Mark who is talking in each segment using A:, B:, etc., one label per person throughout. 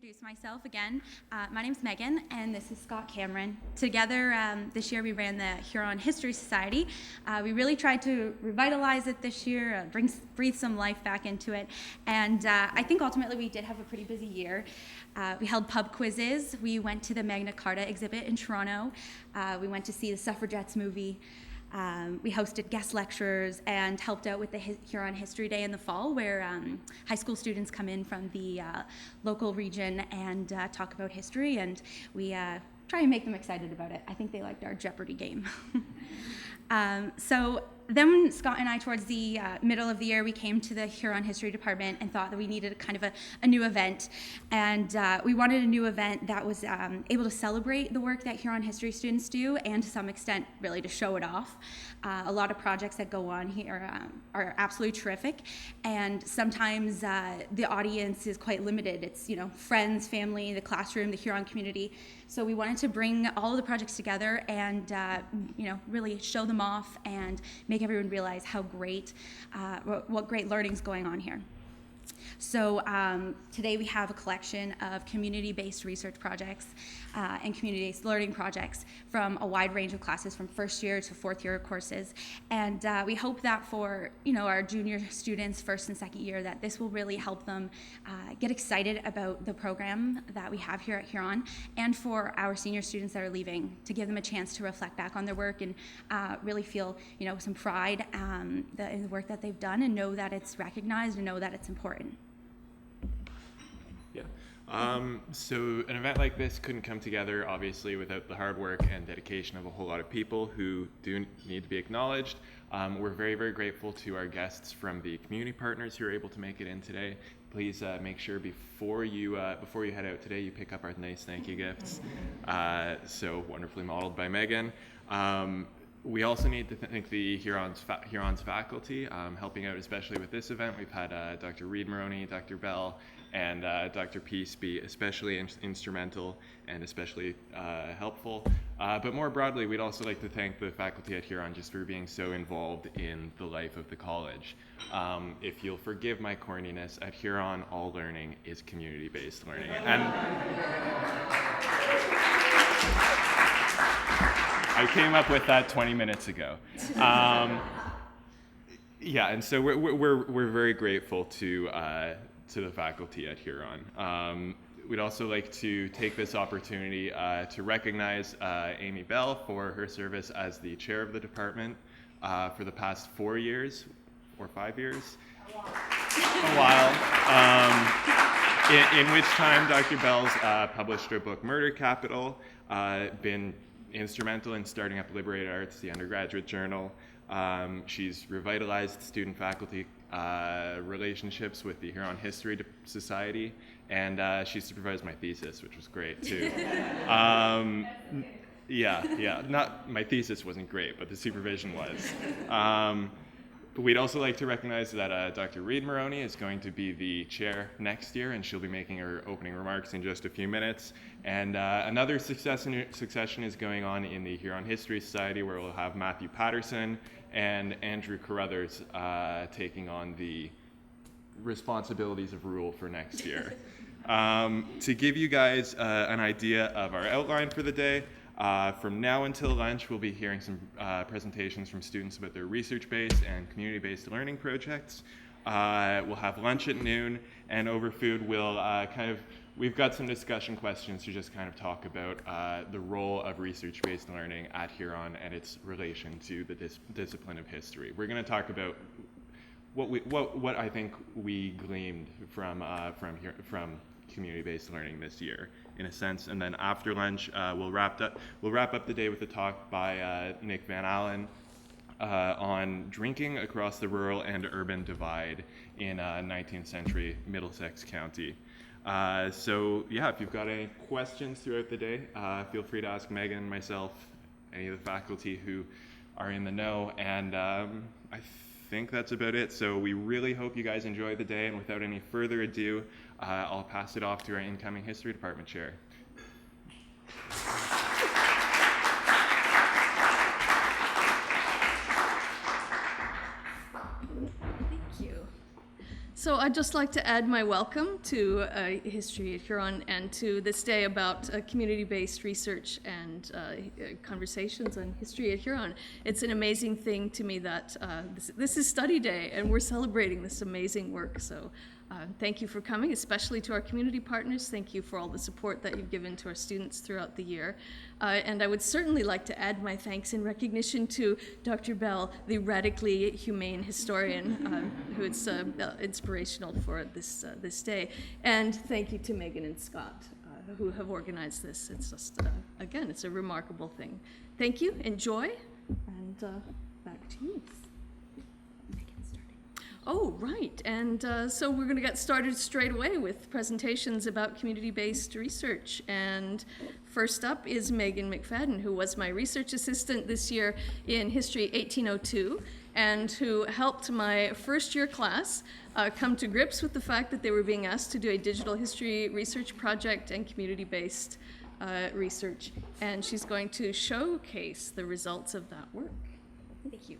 A: introduce myself again. My name's Megan, and this is Scott Cameron. Together, this year we ran the Huron History Society. We really tried to revitalize it this year, breathe some life back into it, and I think ultimately we did have a pretty busy year. We held pub quizzes, we went to the Magna Carta exhibit in Toronto, we went to see the Suffragettes movie. We hosted guest lectures and helped out with the Huron History Day in the fall, where high school students come in from the local region and talk about history, and we try and make them excited about it. I think they liked our Jeopardy game. So then Scott and I, towards the middle of the year, we came to the Huron History Department and thought that we needed kind of a new event. And we wanted a new event that was able to celebrate the work that Huron history students do, and to some extent, really to show it off. A lot of projects that go on here are absolutely terrific. And sometimes the audience is quite limited. It's, friends, family, the classroom, the Huron community. So we wanted to bring all of the projects together and, really show them off and make everyone realize how great, what great learning's going on here. So today we have a collection of community-based research projects and community-based learning projects from a wide range of classes, from first year to fourth year courses. And we hope that for our junior students, first and second year, that this will really help them get excited about the program that we have here at Huron, and for our senior students that are leaving, to give them a chance to reflect back on their work and really feel some pride in the work that they've done, and know that it's recognized and know that it's important.
B: So an event like this couldn't come together, obviously, without the hard work and dedication of a whole lot of people who do need to be acknowledged. We're very, very grateful to our guests from the community partners who are able to make it in today. Please make sure before you head out today, you pick up our nice thank you gifts. So wonderfully modeled by Megan. We also need to thank the Huron's faculty, helping out especially with this event. We've had Dr. Reed Maroney, Dr. Bell, and Dr. Peace be especially instrumental and especially helpful. But more broadly, we'd also like to thank the faculty at Huron just for being so involved in the life of the college. If you'll forgive my corniness, at Huron, all learning is community-based learning. And I came up with that 20 minutes ago. And so we're very grateful to the faculty at Huron. We'd also like to take this opportunity to recognize Amy Bell for her service as the chair of the department for the past 4 years or 5 years. A while. In which time Dr. Bell's published her book Murder Capital, been instrumental in starting up Liberated Arts, the undergraduate journal. She's revitalized student-faculty relationships with the Huron History Society, and she supervised my thesis, which was great too. Not my thesis wasn't great, but the supervision was. We'd also like to recognize that Dr. Reed Maroney is going to be the chair next year, and she'll be making her opening remarks in just a few minutes. And another succession is going on in the Huron History Society, where we'll have Matthew Patterson and Andrew Carruthers taking on the responsibilities of Rule for next year. To give you guys an idea of our outline for the day, from now until lunch, we'll be hearing some presentations from students about their research-based and community-based learning projects. We'll have lunch at noon, and over food, we've got some discussion questions to just kind of talk about the role of research-based learning at Huron and its relation to the discipline of history. We're going to talk about what I think we gleaned from community-based learning this year, in a sense. And then after lunch, we'll wrap up the day with a talk by Nick Van Allen on drinking across the rural and urban divide in 19th century Middlesex County. If you've got any questions throughout the day, feel free to ask Megan, myself, any of the faculty who are in the know, and I think that's about it. So we really hope you guys enjoy the day, and without any further ado, I'll pass it off to our incoming history department chair.
C: So I'd just like to add my welcome to History at Huron and to this day about community-based research and conversations on history at Huron. It's an amazing thing to me that this is study day and we're celebrating this amazing work. So thank you for coming, especially to our community partners. Thank you for all the support that you've given to our students throughout the year. And I would certainly like to add my thanks in recognition to Dr. Bell, the radically humane historian who is inspirational for this day. And thank you to Megan and Scott who have organized this. It's just, again, it's a remarkable thing. Thank you, enjoy, and back to you. Oh, right, and so we're going to get started straight away with presentations about community-based research. And first up is Megan McFadden, who was my research assistant this year in History 1802, and who helped my first-year class come to grips with the fact that they were being asked to do a digital history research project and community-based research. And she's going to showcase the results of that work. Thank you.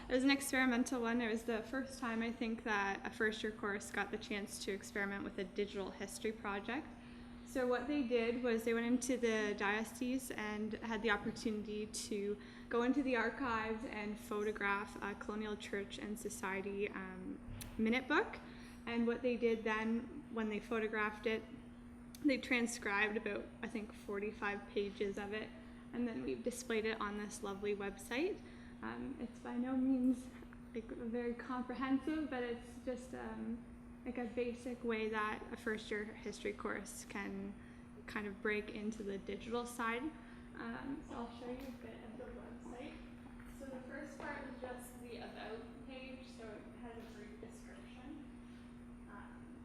D: It was an experimental one. It was the first time I think that a first-year course got the chance to experiment with a digital history project. So what they did was they went into the diocese and had the opportunity to go into the archives and photograph a colonial church and society minute book. And what they did then, when they photographed it, they transcribed about, I think, 45 pages of it, and then we've displayed it on this lovely website. It's by no means like very comprehensive, but it's just like a basic way that a first-year history course can kind of break into the digital side. So I'll show you a bit of the website. So the first part is just the About page, so it has a brief description.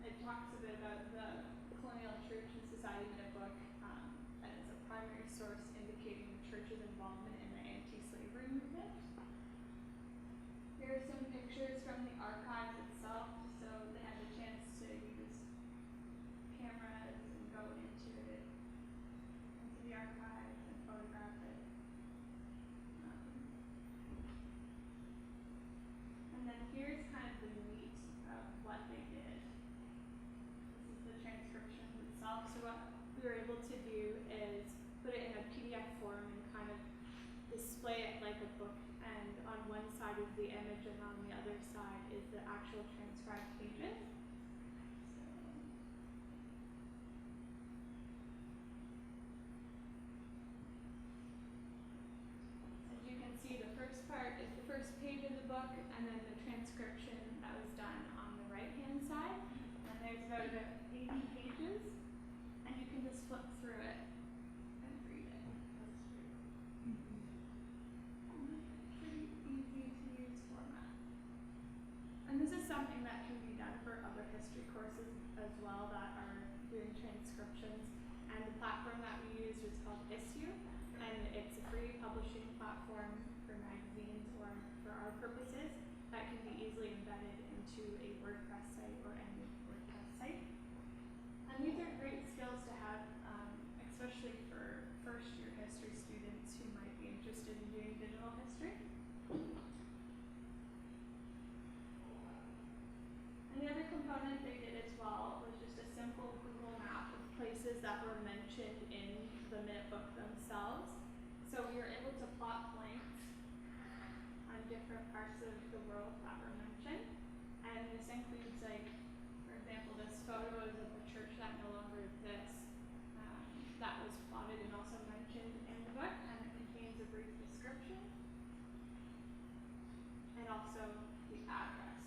D: It talks a bit about the Colonial Church and Society Minute Book, and it's a primary source indicating the church's involvement in the anti-slavery movement. Here are some pictures from the archives itself, so they had the chance to use cameras and go into the archives and photograph it. And then here's kind of the meat of what they did. This is the transcription itself. So what we were able to do is put it in a PDF form and kind of display it like a book. And on one side is the image, and on the other side is the actual transcribed pages. As you can see, the first part is the first page of the book, and then the transcription that was done on the right-hand side. And there's about 80 pages, and you can just flip through it and read it. And this is something that can be done for other history courses as well that are doing transcriptions. And the platform that we used is called Issue, and it's a free publishing platform for magazines or for our purposes that can be easily embedded into a WordPress site or any WordPress site. And these are great skills to have, especially for first-year history students who might be interested in doing digital history. And the other component they did as well was just a simple Google map of places that were mentioned in the minute book themselves. So we were able to plot points on different parts of the world that were mentioned. And this includes, like, for example, this photo is of a church that no longer exists. That was plotted and also mentioned in the book, and it contains a brief description and also the address.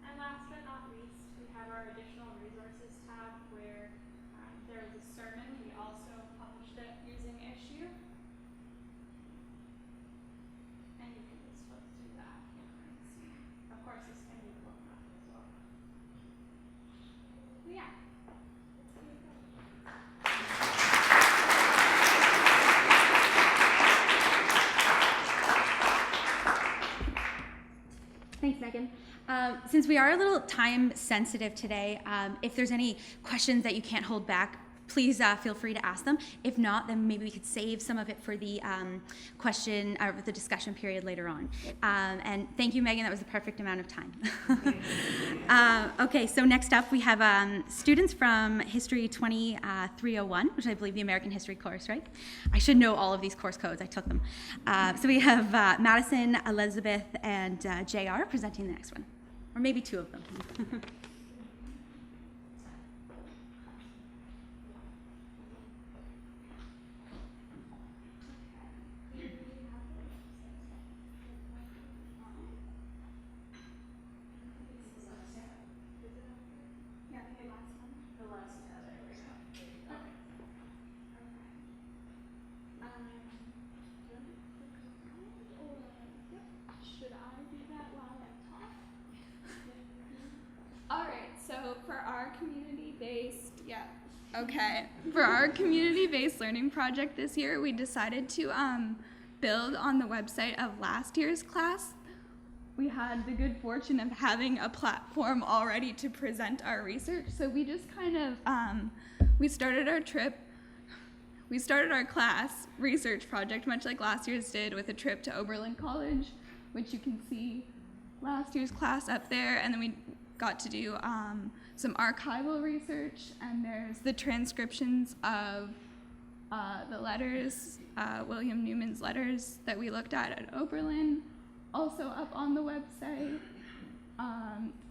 D: And last but not least, we have our additional resources tab where there was a sermon. We also published it using Issue. And you can just flip through that and see. Of course, this can be looked up as well. But yeah.
A: Since we are a little time sensitive today, if there's any questions that you can't hold back, please feel free to ask them. If not, then maybe we could save some of it for the question or the discussion period later on. And thank you, Megan. That was the perfect amount of time. Okay, so next up we have students from History 2301, which I believe the American History course, right? I should know all of these course codes. I took them. So we have Madison, Elizabeth, and JR presenting the next one. Or maybe two of them.
E: Should I do that while I talk? All right, so for our community-based learning project this year, we decided to build on the website of last year's class. We had the good fortune of having a platform already to present our research, so we just kind of, we started our class research project, much like last year's did, with a trip to Oberlin College, which you can see last year's class up there, and then we got to do some archival research, and there's the transcriptions of the letters, William Newman's letters that we looked at Oberlin, also up on the website,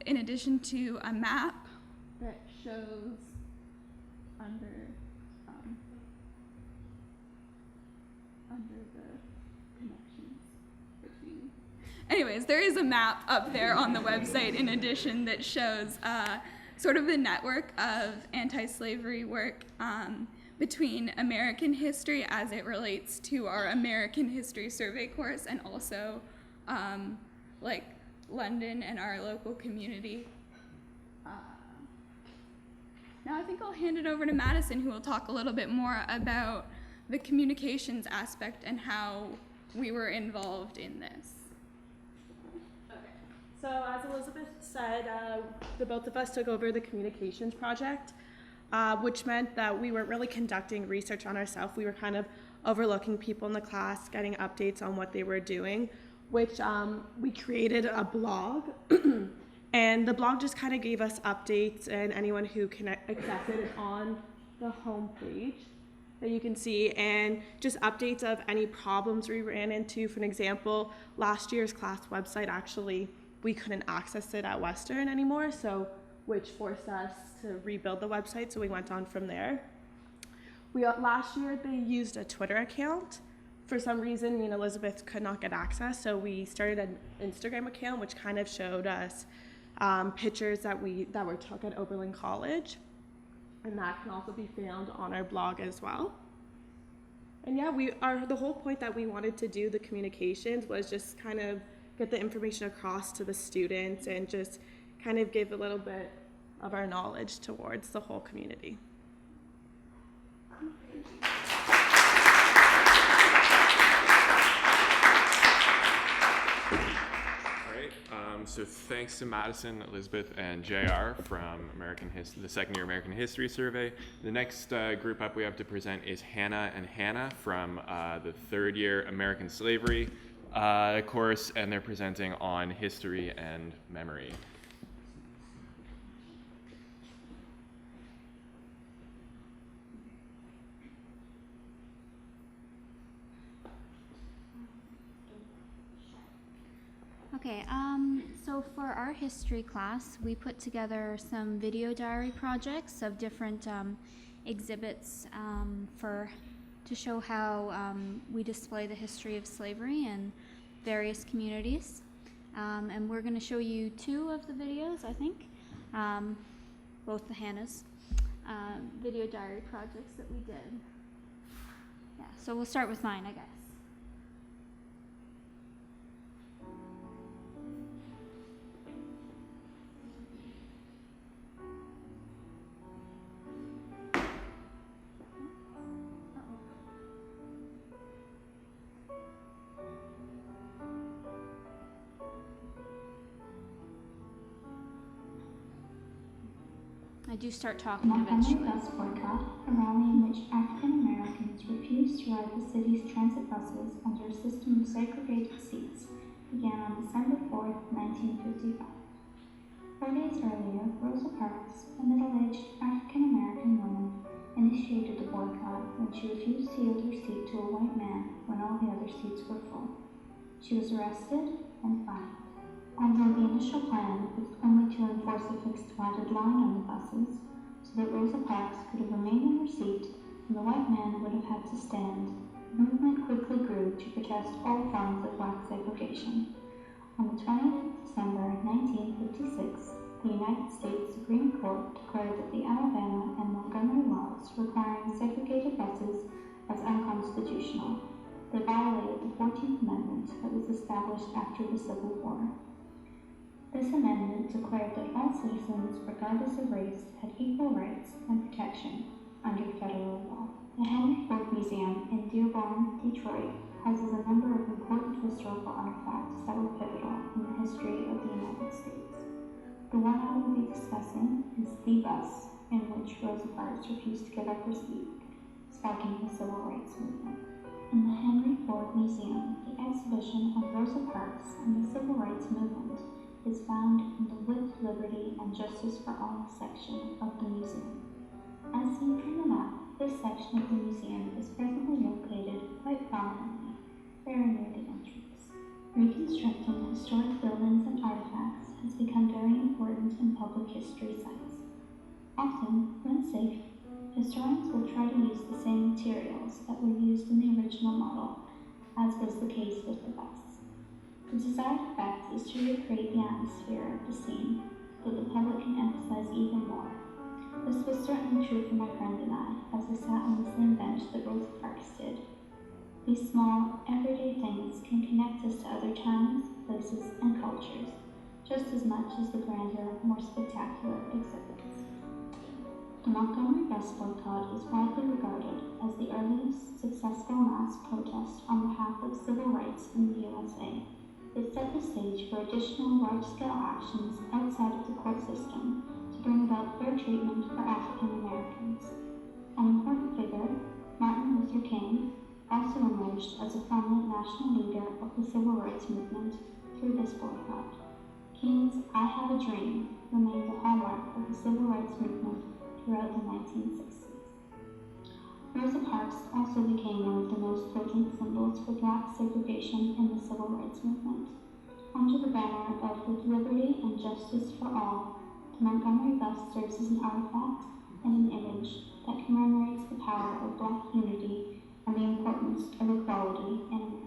E: in addition to a map that shows under the connections between. Anyways, there is a map up there on the website in addition that shows sort of the network of anti-slavery work between American history as it relates to our American History Survey course, and also like London and our local community. Now I think I'll hand it over to Madison, who will talk a little bit more about the communications aspect and how we were involved in this.
F: Okay. So as Elizabeth said, the both of us took over the communications project, which meant that we weren't really conducting research on ourselves. We were kind of overlooking people in the class, getting updates on what they were doing, which we created a blog. And the blog just kind of gave us updates, and anyone who accessed it on the homepage that you can see, and just updates of any problems we ran into. For an example, last year's class website, actually, we couldn't access it at Western anymore, so which forced us to rebuild the website, so we went on from there. Last year, they used a Twitter account. For some reason, me and Elizabeth could not get access, so we started an Instagram account, which kind of showed us pictures that were took at Oberlin College. And that can also be found on our blog as well. And yeah, the whole point that we wanted to do the communications was just kind of get the information across to the students and just kind of give a little bit of our knowledge towards the whole community.
B: So thanks to Madison, Elizabeth, and JR from the second year American History Survey. The next group up we have to present is Hannah and Hannah from the third year American Slavery course, and they're presenting on history and memory.
G: Okay, so for our history class, we put together some video diary projects of different exhibits to show how we display the history of slavery in various communities. And we're going to show you two of the videos, I think, both the Hannah's video diary projects that we did. Yeah, so we'll start with mine, I guess. I do start talking
H: Montgomery
G: eventually.
H: Bus Boycott, a rally in which African Americans refused to ride the city's transit buses under a system of segregated seats, began on December 4th, 1955. 4 days earlier, Rosa Parks, a middle-aged African American woman, initiated the boycott when she refused to yield her seat to a white man when all the other seats were full. She was arrested and fined. Although the initial plan was only to enforce a fixed dotted line on the buses, so that Rosa Parks could have remained in her seat and the white man would have had to stand, the movement quickly grew to protest all forms of black segregation. On the 20th of December 1956, the United States Supreme Court declared that the Alabama and Montgomery laws requiring segregated buses as unconstitutional. They violated the 14th Amendment that was established after the Civil War. This amendment declared that all citizens, regardless of race, had equal rights and protection under federal law. The Henry Ford Museum in Dearborn, Detroit, houses a number of important historical artifacts that were pivotal in the history of the United States. The one I will be discussing is the bus in which Rosa Parks refused to give up her seat, sparking the Civil Rights Movement. In the Henry Ford Museum, the exhibition of Rosa Parks and the Civil Rights Movement is found in the With Liberty and Justice for All section of the museum. As seen from the map, this section of the museum is presently located quite prominently, very near the entrance. Reconstructing historic buildings and artifacts has become very important in public history sites. Often, when safe, historians will try to use the same materials that were used in the original model, as was the case with the bus. The desired effect is to recreate the atmosphere of the scene, so the public can emphasize even more. This was certainly true for my friend and I, as we sat on the same bench that Rosa Parks did. These small, everyday things can connect us to other times, places, and cultures, just as much as the grander, more spectacular exhibits. The Montgomery Bus Boycott is widely regarded as the earliest successful mass protest on behalf of civil rights in the USA. It set the stage for additional large-scale actions outside of the court system to bring about fair treatment for African Americans. An important figure, Martin Luther King, also emerged as a prominent national leader of the civil rights movement through this boycott. King's I Have a Dream remained the hallmark of the civil rights movement throughout the 1960s. Rosa Parks also became one of the most potent symbols for black segregation in the civil rights movement. Under the banner of With Liberty and Justice for All, the Montgomery bus serves as an artifact and an image that commemorates the power of black unity and the importance of equality in America.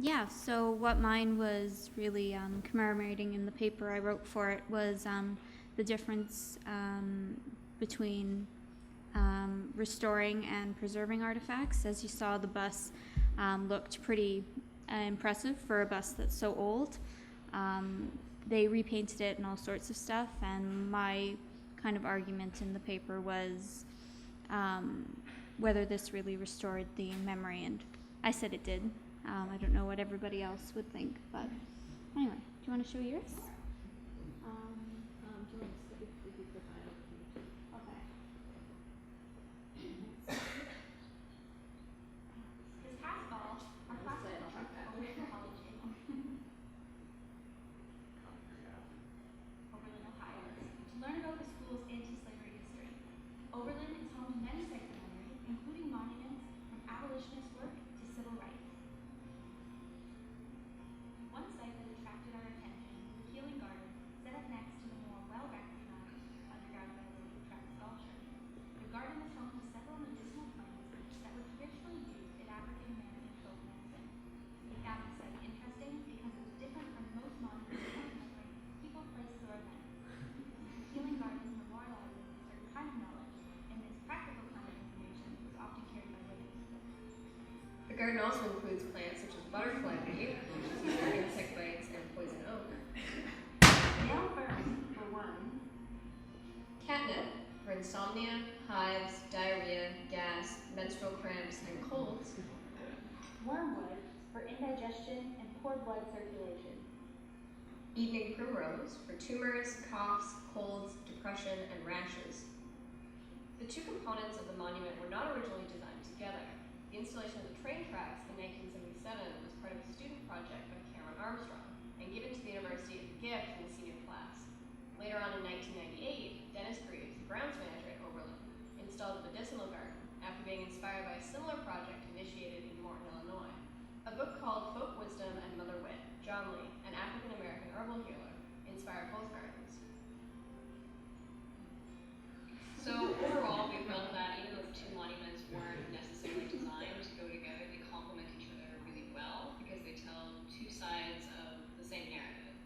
G: Yeah, so what mine was really commemorating in the paper I wrote for it was the difference between restoring and preserving artifacts. As you saw, the bus looked pretty impressive for a bus that's so old. They repainted it and all sorts of stuff, and my kind of argument in the paper was whether this really restored the memory, and I said it did. I don't know what everybody else would think, but anyway, do you want to show yours?
C: Do you want to see if you provide it?
G: Okay.
A: This past fall, our class took a trip to Oberlin College in Oberlin, Ohio, to learn about the school's anti-slavery history. Oberlin is home to many sites of memory, including monuments from abolitionist work to civil rights. One site that attracted our attention was the Healing Garden, set up next to the more well-recognized underground railroad track sculpture. The garden is home to several medicinal plants that were traditionally used in African American folk medicine. We found the site interesting because it was different from most monuments commemorating people, places, or events. The Healing Garden memorializes a certain kind of knowledge, and this practical kind of information was often carried by women.
I: The garden also includes plants such as butterfly weed, insect bites, and poison oak,
A: Nail ferns, for one,
I: catnip, for insomnia, hives, diarrhea, gas, menstrual cramps, and colds.
H: Wormwood for indigestion and poor blood circulation.
I: Evening primrose for tumors, coughs, colds, depression, and rashes. The two components of the monument were not originally designed together. The installation of the train tracks in 1977 was part of a student project by Cameron Armstrong and given to the university as a gift in the senior class. Later on in 1998, Dennis Greaves, the grounds manager at Oberlin, installed a medicinal garden after being inspired by a similar project initiated in Morton, Illinois. A book called Folk Wisdom and Mother Wit, John Lee, an African-American herbal healer, inspired both gardens. So overall, we felt that even though the two monuments weren't necessarily designed to go together, they complement each other really well because they tell two sides of the same narrative.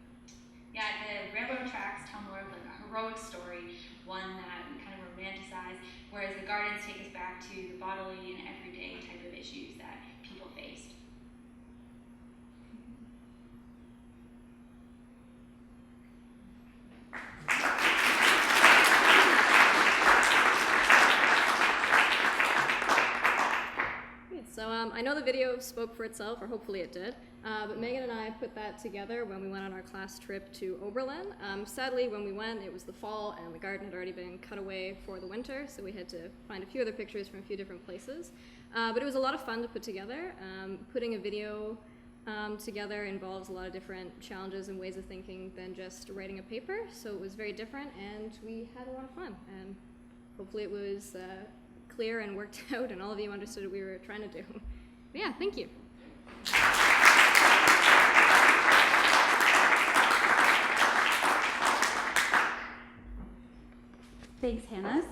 A: Yeah, the railroad tracks tell more of like a heroic story, one that we kind of romanticize, whereas the gardens take us back to the bodily and everyday type of issues that people faced.
I: So I know the video spoke for itself, or hopefully it did, but Megan and I put that together when we went on our class trip to Oberlin. Sadly, when we went, it was the fall and the garden had already been cut away for the winter, so we had to find a few other pictures from a few different places. But it was a lot of fun to put together. Putting a video together involves a lot of different challenges and ways of thinking than just writing a paper, so it was very different, and we had a lot of fun. And hopefully it was clear and worked out, and all of you understood what we were trying to do. But yeah, thank you.
A: Thanks, Hannah.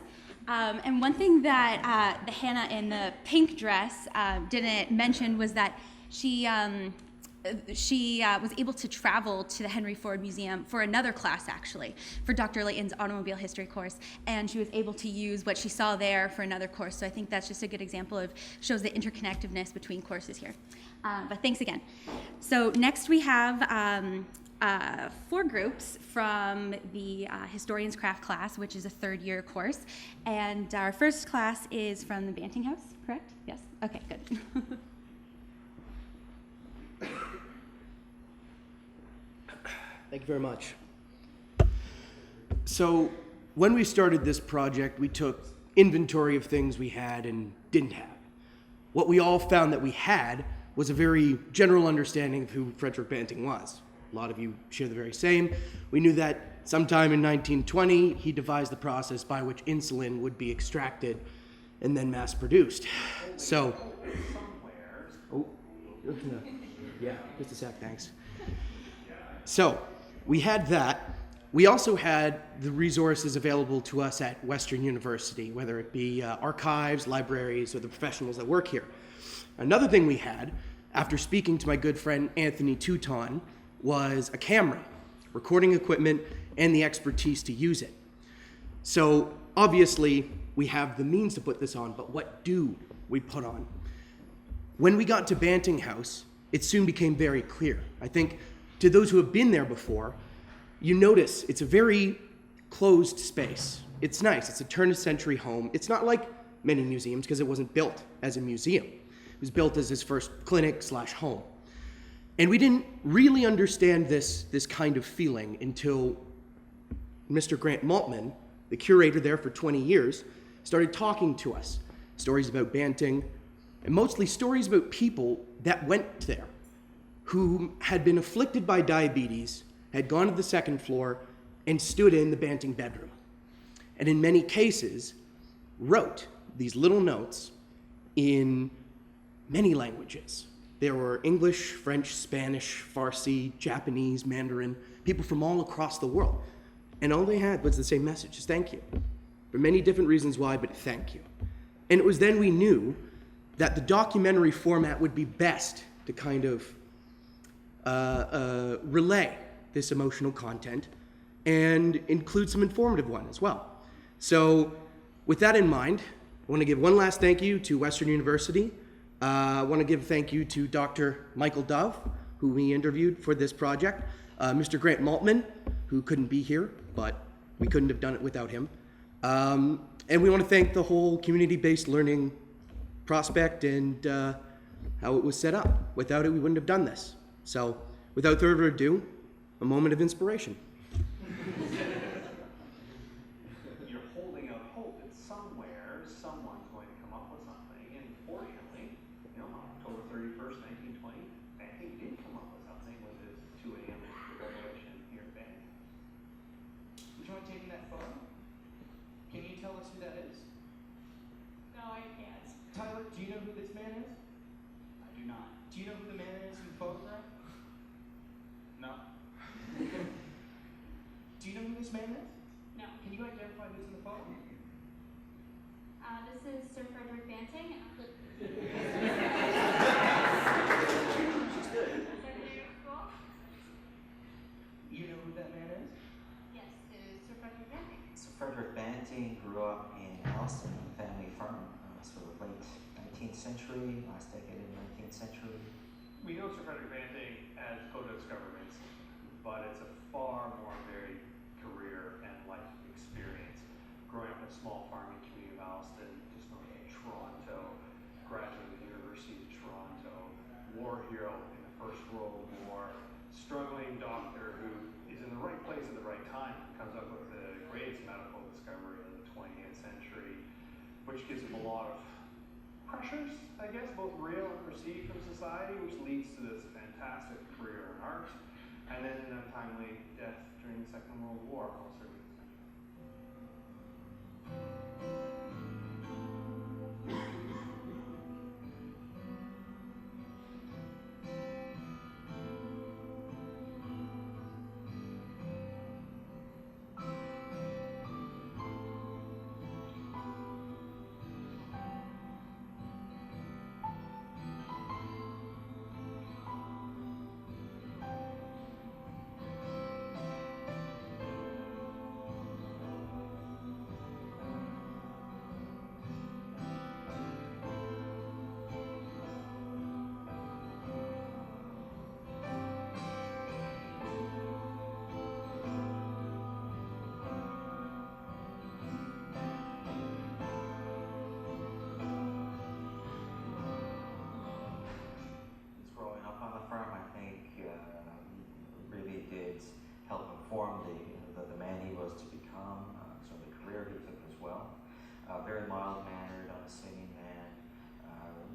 A: And one thing that the Hannah in the pink dress didn't mention was that she was able to travel to the Henry Ford Museum for another class, actually, for Dr. Layton's automobile history course, and she was able to use what she saw there for another course. So I think that's just a good example of, shows the interconnectedness between courses here. But thanks again. So next we have 4 groups from the Historian's Craft class, which is a 3rd-year course. And our first class is from the Banting House, correct? Yes? Okay, good.
J: Thank you very much. So when we started this project, we took inventory of things we had and didn't have. What we all found that we had was a very general understanding of who Frederick Banting was. A lot of you share the very same. We knew that sometime in 1920, he devised the process by which insulin would be extracted and then mass produced. So, yeah, just a sec, thanks. So, we had that. We also had the resources available to us at Western University, whether it be archives, libraries, or the professionals that work here. Another thing we had, after speaking to my good friend Anthony Touton, was a camera, recording equipment, and the expertise to use it. So obviously, we have the means to put this on, but what do we put on? When we got to Banting House, it soon became very clear. I think to those who have been there before, you notice it's a very closed space. It's nice, it's a turn-of-century home. It's not like many museums because it wasn't built as a museum. It was built as his first clinic/home. And we didn't really understand this kind of feeling until Mr. Grant Maltman, the curator there for 20 years, started talking to us. Stories about Banting, and mostly stories about people that went there, who had been afflicted by diabetes, had gone to the 2nd floor, and stood in the Banting bedroom. And in many cases, wrote these little notes in many languages. There were English, French, Spanish, Farsi, Japanese, Mandarin, people from all across the world. And all they had was the same message, just thank you. For many different reasons why, but thank you. And it was then we knew that the documentary format would be best to kind of relay this emotional content and include some informative one as well. So with that in mind, I want to give one last thank you to Western University. I want to give a thank you to Dr. Michael Dove, who we interviewed for this project, Mr. Grant Maltman, who couldn't be here, but we couldn't have done it without him, And we want to thank the whole community-based learning prospect and how it was set up. Without it, we wouldn't have done this. So, without further ado, a moment of inspiration.
K: You're holding out hope that somewhere someone's going to come up with something, and fortunately, on October 31st, 1920, Banting did come up with something with his 2 a.m. revelation here at Banting. Would you mind taking that photo? Can you tell us who that is?
L: No, I can't.
K: Tyler, do you know who this man is?
L: I do not.
K: Do you know who the man is in the photograph?
L: No.
K: Do you know who this man is?
L: No.
K: Can you identify who's in the photo?
H: This is Sir Frederick Banting. Secretary of School.
K: You know who that man is?
H: Yes, it is Sir Frederick Banting.
M: So Frederick Banting grew up in Alston on a family farm, sort of late 19th century, last decade of the 19th century.
K: We know Sir Frederick Banting as Codex Governments, but it's a far more varied career and life experience. Growing up in a small farming community of Alston, just north of Toronto, graduated the University of Toronto, war hero in the First World War, struggling doctor who is in the right place at the right time, comes up with the greatest medical discovery of the 20th century, which gives him a lot of pressures, I guess, both real and perceived from society, which leads to this fantastic career in art, and then an untimely death during the Second World War, also.
M: Growing up on the farm, I think, really did help inform the man he was to become, sort of the career he took as well. Very mild-mannered, unassuming man,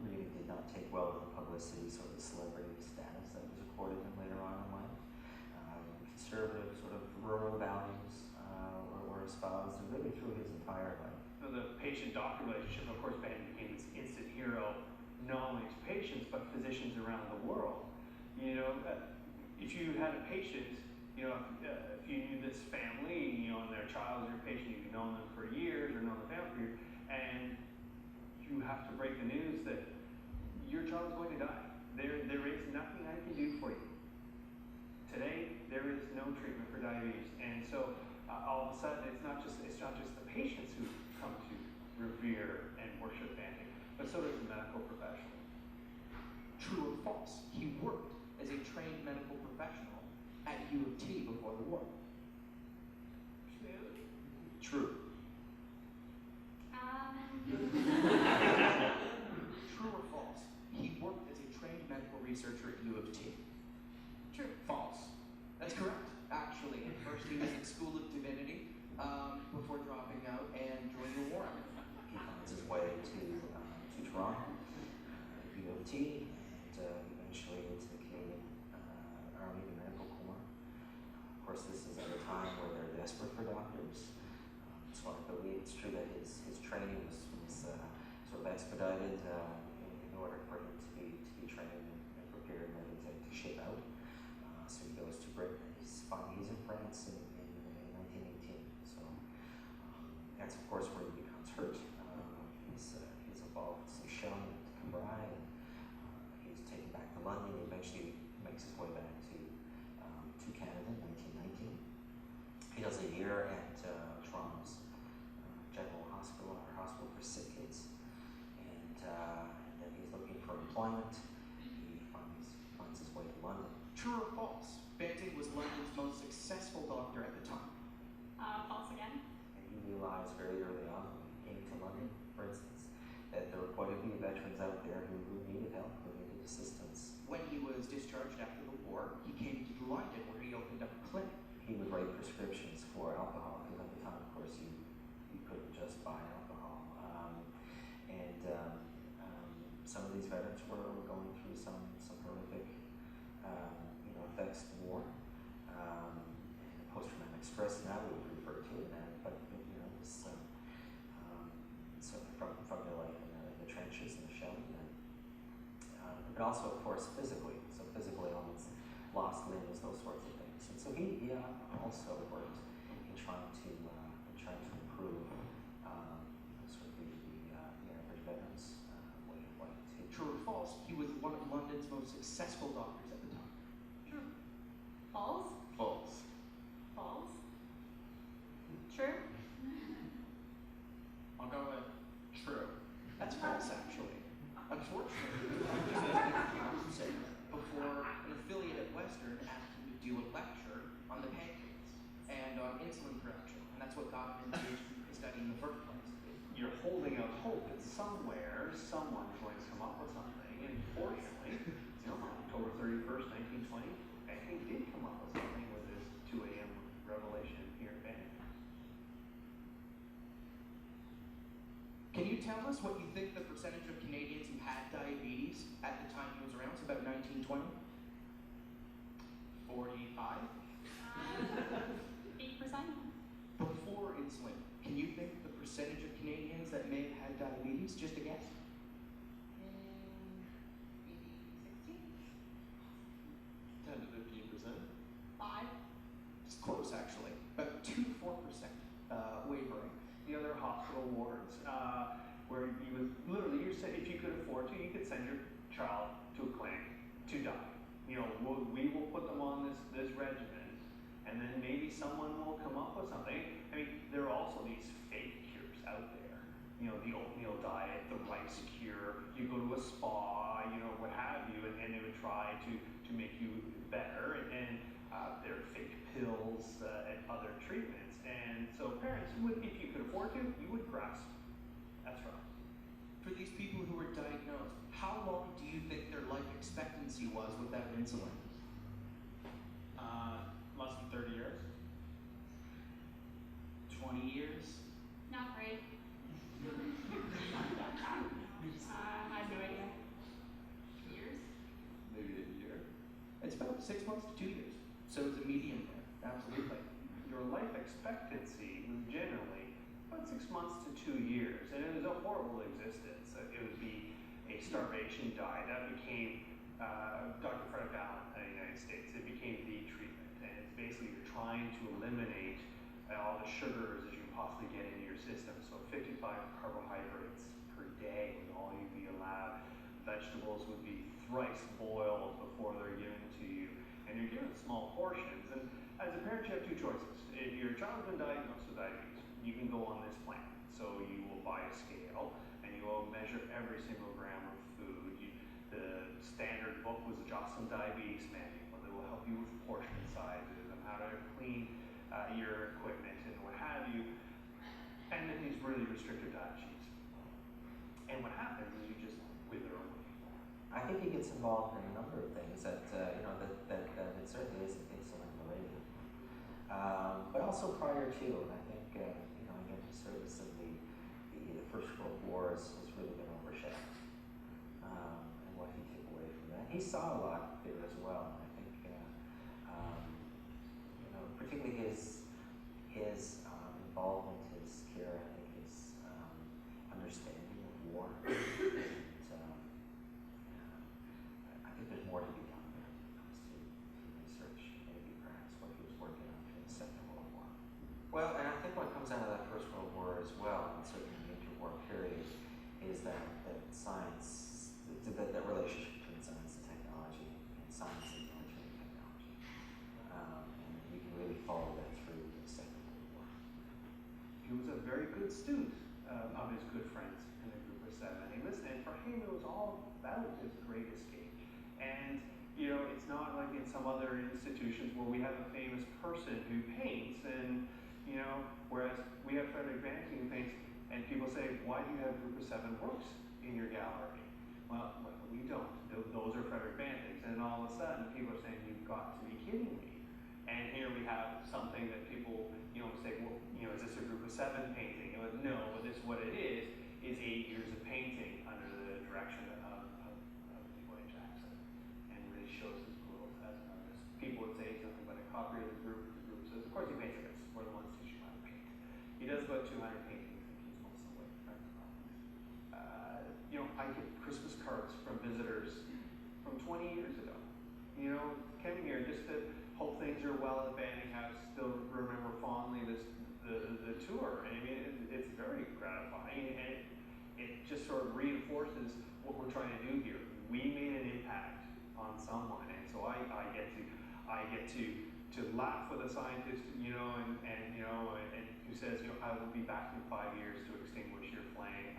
M: really did not take well to the publicity, sort of the celebrity status that was accorded him later on in life. Conservative sort of rural values were espoused really through his entire life.
K: So the patient-doctor relationship, of course, Banting became this instant hero, not only to patients, but physicians around the world. If you had a patient, if you knew this family, and their child is your patient, you've known them for years or known the family for years, and you have to break the news that your child is going to die. There is nothing I can do for you. Today, there is no treatment for diabetes, and so all of a sudden, it's not just the patients who come to revere and worship Banting, but so does the medical professional.
N: True or false? He worked as a trained medical professional at U of T before the war.
K: True.
N: True or false? He worked as a trained medical researcher at U of T.
H: True.
N: False. That's correct. Actually, at first he was in School of Divinity before dropping out and joining the war.
M: He finds his way to Toronto, U of T, and eventually into the Canadian Army, the Medical Corps. Of course, this is at a time where they're desperate for doctors. So I believe it's true that his training was sort of expedited in order for him to be trained and prepared and ready to ship out. So he goes to Britain. He's in France in 1918. So that's of course where he becomes hurt. He's involved in Shelley at Cambrai, and he's taken back to London. He eventually makes his way back to Canada in 1919. He does a year at Toronto's General Hospital, or Hospital for Sick Kids, and then he's looking for employment. He finds his way to London.
N: True or false? Banting was London's most successful doctor at the time.
H: False again.
M: And he realized very assistance.
N: When he was discharged after the war, he came to London where he opened up a clinic.
M: He would write prescriptions for alcohol, because at the time, of course, you couldn't just buy alcohol. Some of these veterans were going through some horrific, effects of war. Post-traumatic stress now we would refer to it, but it's certainly from their life in the trenches and the shelling, but also, of course, physically. So physical ailments, lost limbs, those sorts of things. And so he also worked in trying to improve sort of the average veteran's way of life too.
N: True or false, he was one of London's most successful doctors at the time.
I: True. False?
N: False.
I: False? True?
N: I'll go with true. That's false, actually. Unfortunately, before an affiliate at Western asked him to do a lecture on the pancreas and on insulin production, and that's what got him into the study in the first place.
K: You're holding out hope that somewhere someone's going to come up with something, and fortunately, on October 31st, 1920, Banking did come up with something with this 2 a.m. revelation here in Banking.
N: Can you tell us what you think the percentage of Canadians who had diabetes at the time he was around? It's about 1920. 45.
I: 8%?
N: Before insulin, can you think the percentage of Canadians that may have had diabetes? Just a guess.
I: Maybe 16?
B: 10 to 15%.
I: 5?
N: It's close, actually. About 2 to 4% wavering.
K: The other hospital wards, where you would literally, if you could afford to, you could send your child to a clinic to die. We will put them on this regimen, and then maybe someone will come up with something. I mean, there are also these fake cures out there. The oatmeal diet, the rice cure. You go to a spa, what have you, and they would try to make you better. And there are fake pills and other treatments. And so parents would, if you could afford to, you would grasp. That's right.
N: For these people who were diagnosed, how long do you think their life expectancy was without insulin?
K: Less than 30 years.
N: 20 years?
I: Not great. I have no idea. Years?
B: Maybe a year.
N: It's about 6 months to 2 years. So it's a median there. Absolutely.
K: Your life expectancy was generally about 6 months to 2 years, and it was a horrible existence. It would be a starvation diet. That became Dr. Frederick Allen in the United States. It became the treatment, and it's basically you're trying to eliminate all the sugars that you can possibly get into your system. So 55 carbohydrates per day would all you'd be allowed. Vegetables would be thrice boiled before they're given to you, and you're given small portions. And as a parent, you have 2 choices. If your child's been diagnosed with diabetes, you can go on this plan. So you will buy a scale, and you will measure every single gram of food. The standard book was the Jocelyn Diabetes Manual that will help you with portion sizes and how to clean your equipment and what have you. And then these really restricted diet sheets. And what happens is you just wither away.
M: I think he gets involved in a number of things that it certainly isn't insulin related, but also prior to. And I think again, his service in the First World War has really been overshadowed, and what he took away from that. He saw a lot there as well. And I think particularly his involvement, his care, I think his understanding of war. I think there's more to be done there when it comes to research, maybe perhaps what he was working on in the Second World War. Well, and I think what comes out of that First World War as well, and certainly the interwar period, is that science, that relationship between science and technology, and science and military technology. And you can really follow that through the Second World War.
K: He was a very good student of his good friends in the Group of 7. And for him, it was all about his great escape. And, it's not like in some other institutions where we have a famous person who paints, and, whereas we have Frederick Banting who paints, and people say, why do you have Group of 7 works in your gallery? Well, we don't. Those are Frederick Bantings. And all of a sudden, people are saying, you've got to be kidding me. And here we have something that people, say, well, is this a group of 7 painting? No, this what it is 8 years of painting under the direction of William Jackson, and really shows his growth as an artist. People would say he's nothing but a copy of the group says, of course he paints like this. We're the ones teaching him how to paint. He does about 200 paintings and keeps most of the way. I get Christmas cards from visitors from 20 years ago. Coming here just to hope things are well at Banning House, still remember fondly the tour. And I mean, it's very gratifying, and it just sort of reinforces what we're trying to do here. We made an impact on someone, and so I get to laugh with a scientist, and who says, I will be back in 5 years to extinguish your flame.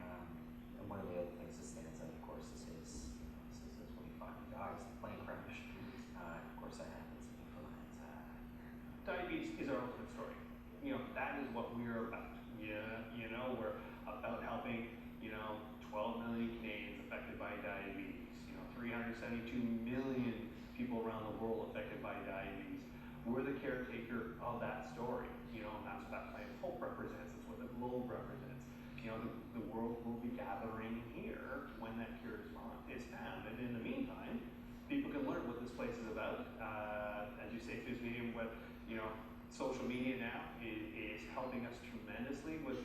M: And one of the other things that stands out, of course, is his when he finally dies, the plane crash. Of course, that happens in Newfoundland.
K: Diabetes is our ultimate story. That is what we're about. We're about helping, 12 million Canadians affected by diabetes, 372 million people around the world affected by diabetes. We're the caretaker of that story, and that's what that plan of hope represents. It's what the globe represents. The world will be gathering here when that cure is found. And in the meantime, people can learn what this place is about. As you say, through this medium, social media now is helping us tremendously with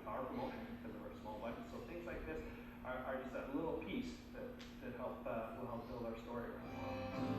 K: our promotion because of our small budget. So things like this are just that little piece that will help build our story around the world.